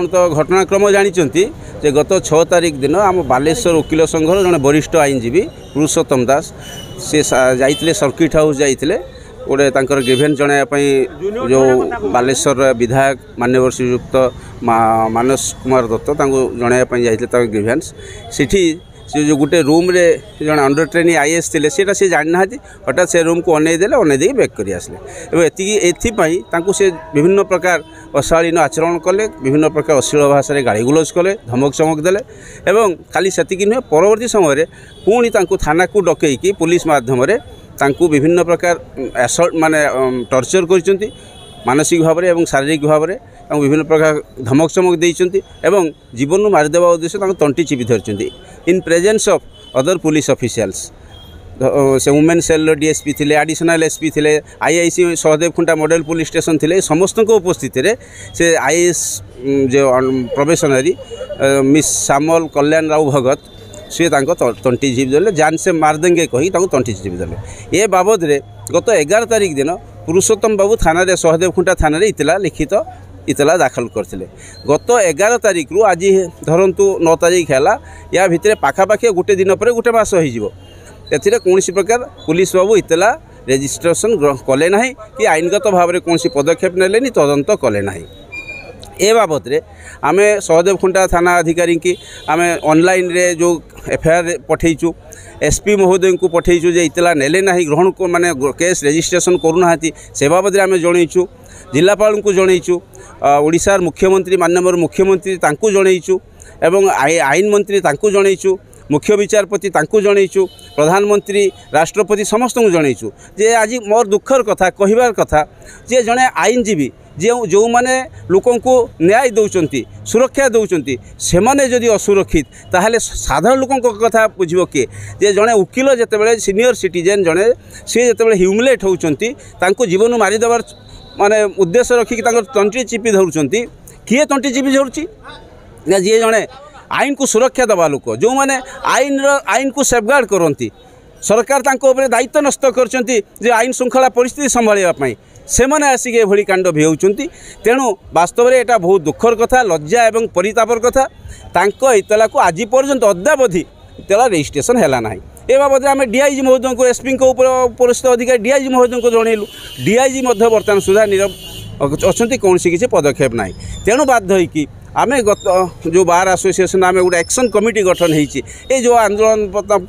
ଆପଣ ତ ଘଟଣାକ୍ରମ ଜାଣିଛନ୍ତି ଯେ ଗତ 6 ତାରିଖ ଦିନ ଆମ ବାଲେଶ୍ୱର ଓକିଲ ସଂଘର ଜଣେ ବରିଷ୍ଠ ଆଇନଜୀବୀ ପୁରୁଷୋତ୍ତମ ଦାସ ସେ ଯାଇଥିଲେ सर्किट हाउस जाइए गोटे तांकर ग्रीवेंस जणाइवाई जो बालेश्वर विधायक माननीय श्रीयुक्त मानस कुमार दत्त जणाइवाई जाइए ग्रीवेंस सिटी से जो गोटे रूम रे जड़े अंडर ट्रेनिंग आईएएस थे से जानी ना हठात से रूम को अनेदेले अनेदे बैक कर आसले एवं से विभिन्न प्रकार अशालीन आचरण कले विभिन्न प्रकार अश्लील भाषा में गाड़ी गुलज कले धमक चमक देले एवं खाली से नुहे परवर्ती समय पुणी थाना को डकईकी पुलिस माध्यम विभिन्न प्रकार असल्ट माने टर्चर कर मानसिक भाव में शारीरिक भाव में विभिन्न प्रकार धमक चमक देइचंती एवं जीवन मारिदेवा उद्देश्य तंटी चिपी धरती in presence of other police officials से वुमेन सेल डीएसपी थे एडिशनल एसपी थे IIC Sahdev खुंटा model police station थे समस्त उपस्थित से आईएएस जो प्रोबेशनरी मिस श्यामल कल्याण राव भगत सी तंटी चिपी देले जान से मारदेंगे कही तंटी चिपी देले ए बाबद गत 11 तारिख दिन पुरुषोत्तम बाबू थाना सहदेव खुंटा थाना इतला लिखित इतला दाखल करते गत 11 तारिख रु आज धरतु 9 तारिख है या भितर पाखापाखि गोटे दिन पर गोटे मास हो कौन प्रकार पुलिस बाबू इतला रेजिस्ट्रेशन कले ना कि आईनगत भाव में कौन पदक्षेप नेले तदंत कले ना ए बाबद आम सहदेव खुंटा थाना अधिकारी की आम ऑनलाइन रे जो एफआईआर पठेचु एसपी महोदय को पठेचु जे इतला नेले ना ग्रहण को माने केस रेजिस्ट्रेशन करूना से बाबद आम जनईचु जिलापाल को जनईचु ओडिशार मुख्यमंत्री माननीय मुख्यमंत्री तांकु जनईचु एवं आईन मंत्री तांकु जनईचु मुख्य विचारपति तांकु जनईचु प्रधानमंत्री राष्ट्रपति समस्त को जनईचु जे आज मोर दुखर कथा कहबार कथा जे जड़े आईनजीवी जो माने लोकों को न्याय दौरान सुरक्षा दौरान से माने जदि असुरक्षित ताहले साधारण लोकों कथा बुझो किए जे जड़े वकिल जितेबाला सीनियर सिटीजेन जड़े सी जितेबाला ह्यूमिलेट होती जीवन मारिदेवार माने उद्देश्य रखिक तंटी चिपी धरुंच किए तंटी चिपी धरुची ना जी जड़े आईन को सुरक्षा दबा लोक जो मैंने आईन को सेफगार्ड करती सरकार तांको दायित्व नष्ट कर आईन श्रृंखला परिस्थिति संभाळापी से मैंने आसिक एभली कांड भिहौचंती तेणु वास्तव में यहाँ बहुत दुखर कथा लज्जा एवं परितापर कथा तांको इतला को आज पर्यंत अद्यावधि इतला रेजिस्ट्रेशन है ना ए बाबद आम डीआईजी महोदय को एसपी उपरिस्थ अधिकारी डीआईजी महोदय को जनइलु डीआईजी बर्तमान सुधा नीरव अच्छा कौन किसी पदक्षेप ना तेणु बाध्य होगी आम गत जो बार एसोसिएशन आम गोटे एक्शन कमिटी गठन होती जो आंदोलन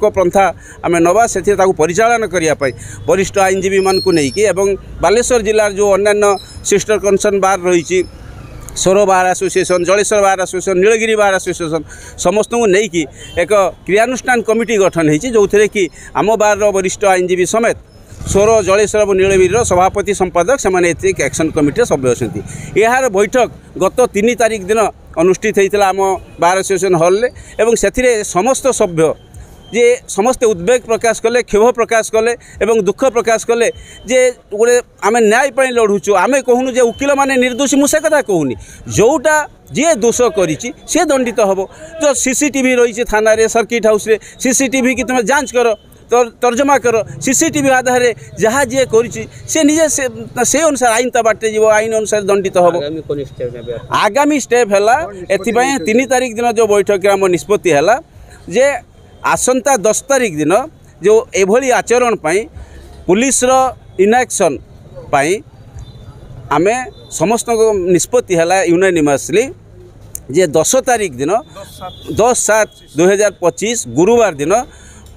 पंथा आम नवा से परिचालन करने वरिष्ठ आईनजीवी मान को लेकिन बालेश्वर जिलार जो अन्य सिस्टर कंसर्न बार रही सोर bar association Jaleshwar bar association Nilgiri bar association समस्त को लेकिन एक क्रियानुष्ठान कमिटी गठन होती जो थे कि आम बार वरिष्ठ आईनजीवी समेत सोर जलेश्वर और नीलगिरी सभापति संपादक से एक्शन कमिटी सभ्य अच्छा यार बैठक गत 3 तारिख दिन अनुष्ठित होता आम बार एसोसिएशन हॉल एवं से समस्त सभ्य जे समस्ते उद्वेग प्रकाश कले क्षोभ प्रकाश कले एवं दुख प्रकाश कले जे गोटे आम न्याय लड़ुचु आम कहूनु जे वकिल माने निर्दोषी मुझे कथा कहूनी जोटा जी दोष करी सी दंडित हम जो सीसीटीवी रही थाना सर्किट हाउस रे सीसीटीवी की तुम जांच कर तर्जमा कर सीसीटीवी आधार जहाँ जी कर निजे से अनुसार आईन ता बाटे जीव आईन अनुसार दंडित हम आगामी स्टेप है 3 तारिख दिन जो बैठक आम निष्पत्ति है जे आसंता 10 तारिख दिन जो एभली आचरण पाई पुलिस रो इनएक्शन पाई आमे समस्त निष्पत्ति है यूनानिमसली जे 10 तारिख दिन 10/7/2025 गुरुवार दिन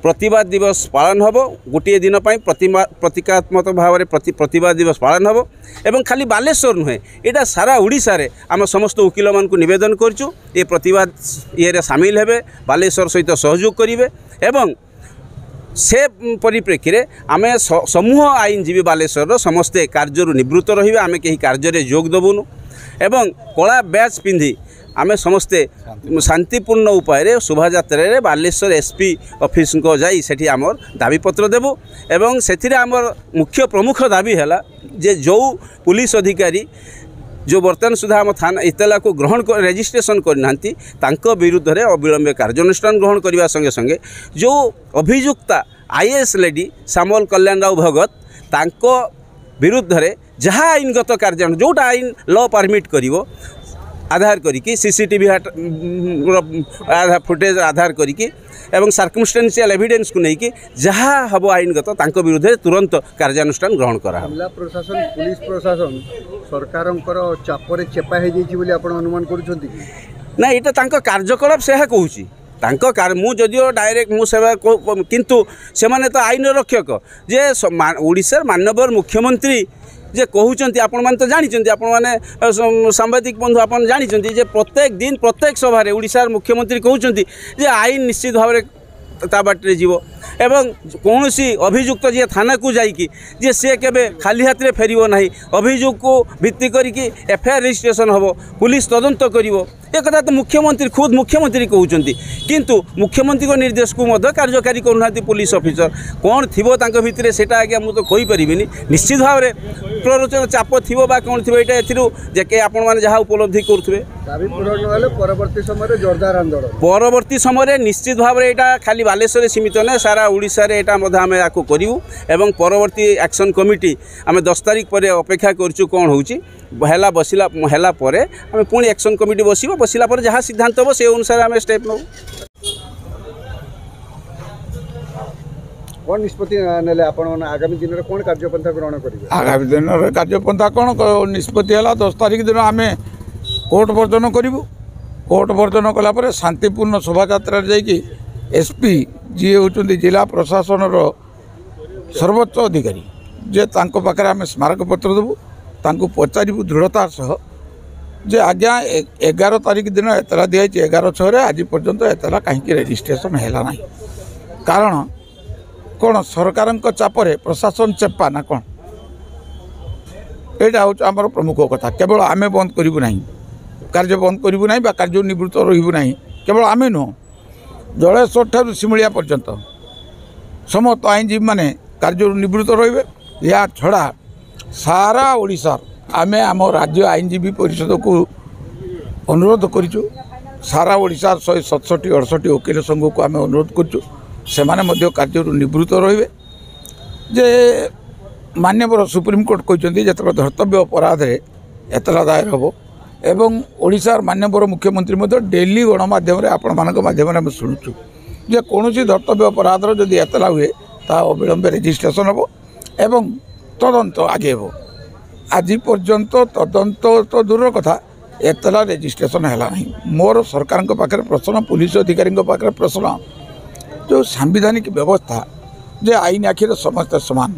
प्रतिवाद दिवस पालन हम गोटे दिन प्रतीकात्मक भाव में प्रतिवाद दिवस पालन हम एवं खाली बालेश्वर नुहे यहाँ सारा ओडिशा रे आम समस्त वकिल मान को निवेदन करचु ये प्रतिवाद ये सामिल हेबे बालेश्वर सहित सहयोग करेंगे एवं से परिप्रेक्षी में आम समूह आईनजीवी बालेश्वर समस्ते कार्य निवृत्त रहिबे आम कहीं कार्य जोग देबुनु एवं कला बैच पिंधि आमे समस्ते शांतिपूर्ण उपाय शोभायात्रा बालेश्वर एसपी ऑफिस को जाई सेठी आमर दाबीपत्र देबु एवं सेथिरे आमर मुख्य प्रमुख दाबी है जे जो पुलिस अधिकारी जो बर्तमान सुधा आम थाना इतला को ग्रहण रेजिस्ट्रेशन करना विरुद्ध में अविलंबे कार्यानुष्ठान ग्रहण करने संगे संगे जो अभियुक्ता आईएएस लेडी श्यामल कल्याण राव भगत तांको विरुद्ध में जहाँ आईनगत कार्य जोटा आईन लॉ परमिट करिवो आधार करिकी सीसीटीवी फुटेज आधार करिकी एवं सर्कमस्टेंशियल एविडेंस को लेकिन जहाँ हम आईनगत तांको विरुद्ध तुरंत कार्यानुष्ठान ग्रहण करा। जिला प्रशासन पुलिस प्रशासन सरकार चापरे चेपा हो जाइए आपण अनुमान करुछंती ना एटा तांको कार्यकलाप से कहूँ मु जदिओ डायरेक्ट मु सेवा किंतु से माने तो आईन रक्षक जे ओडिशा माननीय मुख्यमंत्री जे कहते आपण मैंने तो जानते आपण मैंने सांबादिक बंधु आप जानते जे प्रत्येक दिन प्रत्येक सभारे ओडिशार मुख्यमंत्री कहते जे आईन निश्चित भाव ता बाटे जीव एवं कौन सी अभियुक्त जी थाना को जाइकी जे सी केबे खाली हाथ में फेरब ना अभियोग को भित्ति करके एफआईआर रजिस्ट्रेशन हम पुलिस तदंत करिवो एक कथा तो मुख्यमंत्री खुद मुख्यमंत्री कहते किंतु मुख्यमंत्री को निर्देश को मध्य कार्यकारी करूना पुलिस ऑफिसर कौन थी भितर से आज्ञा मुझे कहीपरि निश्चित भाव में प्ररोचन चाप थी कौन थी यहाँ जे आपण मैंने जहाँ उपलब्धि करुवे परवर्ती समय निश्चित भाव में यहाँ खाली बालेश्वर सीमित ना सारा ओडिशा रे एटा आम आपको करूँ एवं परवर्ती एक्शन कमिटी आम 10 तारिख पर अपेक्षा करूँ कौन होला बसला है पुणी एक्शन कमिटी बसला जहाँ सिद्धांत हम से अनुसार आम स्टेप नौ कौन निष्पत्ति नेले आपण आगामी दिन में कौन कार्यपंथा ग्रहण करेंगे आगामी दिन में कार्यपंथा कौन निष्पत्ति है 10 तारिख दिन आम कोर्ट वर्जन करूँ कोर्ट वर्जन कलापर शांतिपूर्ण शोभा यात्रा जाकि एसपी जी होती जिला प्रशासन सर्वोच्च अधिकारी जे तांको पाखरे आम स्मारक पत्र देवु तांको पचारू दृढ़तार सह जे आज्ञा 11 तारिख दिन एतला दिखाई 11/6 आज पर्यंत एतला कहीं रेजिस्ट्रेशन है ना कारण कौन सरकार चापरे प्रशासन चेपा ना कौन यहाँ हूँ आम प्रमुख कथा केवल आम बंद करूँ ना कार्य बंद करूँ ना कार्य निवृत्त रही ना केवल आम नुह जलेश्वर ठार सिमुलिया पर्यंत समस्त आईनजीवी मैंने कार्य निवृत्त रे या छड़ा सारा ओडिशा आमे आम राज्य आईनजीवी परिषद को अनुरोध करूँ सारा ओडिशा 167-168 वकील संघ को आम अनुरोध करूँ से माने कार्य निवृत्त रे जे माननीय सुप्रीमकोर्ट कहते जो धर्तव्य अपराध एतला दायर हम एवं ओडिशार माननीय मुख्यमंत्री डेली गणमाध्यम आपण माध्यम शुणुचु जे कौन धर्तव्य अपराध जदि एतला हुए ता अविलंब रेजिस्ट्रेशन हम एवं तदंत आगे हो आज पर्यंत तदंत तो दूर कथा एतला रेजिस्ट्रेशन है ना मोर सरकार पाखे प्रश्न पुलिस अधिकारी पाखे प्रश्न जो सांविधानिक व्यवस्था जे आईन आखिर समस्त समान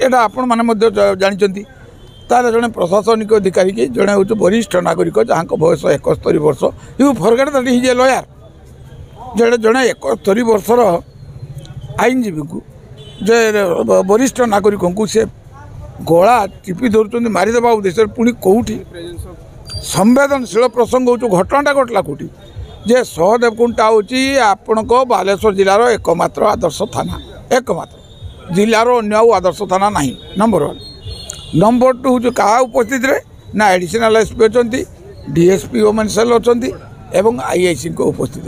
यहाँ आपण मैंने जानते तार जड़े प्रशासनिक अधिकारी की जड़े हूँ वरिष्ठ नागरिक जहाँ बयस 71 वर्ष you forget that he is a lawyer जड़े जड़े 71 वर्षर आईनजीवी को जे वरिष्ठ नागरिक को से गला टिपी धर मारिदेवा उद्देश्य पुणी कौटी संवेदनशील प्रसंग हूँ घटनाटा घटला कौटी जे सहदेवकुंडा हूँ आपण बालेश्वर जिलार एकमात्र आदर्श थाना एकमात्र जिलार अन्य आदर्श थाना ना नंबर 1 नंबर 2 हूँ क्या उपस्थित ना एडिशनल एसपी अच्छा डीएसपी वोमेन सेल अच्छा एवं आईआईसी उपस्थित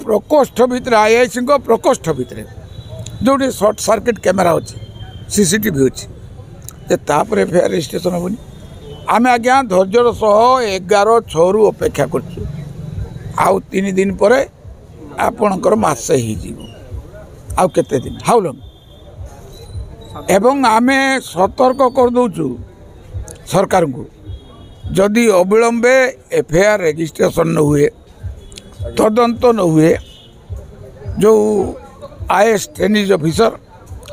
प्रकोष्ठ भितर आईआईसी प्रकोष्ठ भितर जो सर्ट सर्किट कैमेरा अच्छी सीसीटीवी अच्छी तापर एफआईआर रजिस्ट्रेशन हेनी आम आज्ञा धैर्यर सह 11/6 अपेक्षा कर3 दिन पर आपणकर मासे आउ केते दिन हाउ लंग एवं आमे सतर्क कर दौचु सरकार को जदि अविलंबे एफआईआर रजिस्ट्रेशन न हुए तदंत न हुए जो आईएएस ट्रेनिंग ऑफिसर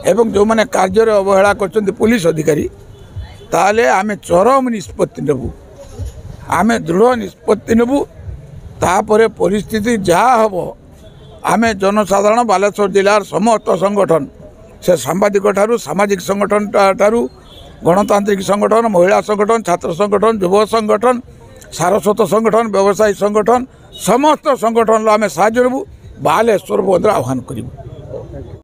एवं जो माने कार्य अवहेला कर पुलिस अधिकारी ताले आमे चरम निष्पत्ति नेबू आमे दृढ़ निष्पत्ति नेबू तापर परिस्थिति जहाँ हम आमे जनसाधारण बालेश्वर जिलार समस्त संगठन से सांबादिक ठारू सामाजिक संगठन ठारू गणतांत्रिक संगठन महिला संगठन छात्र संगठन युव संगठन सारस्वत संगठन व्यवसायी संगठन समस्त संगठन आम साहू बालेश्वर बंद आह्वान करूँ।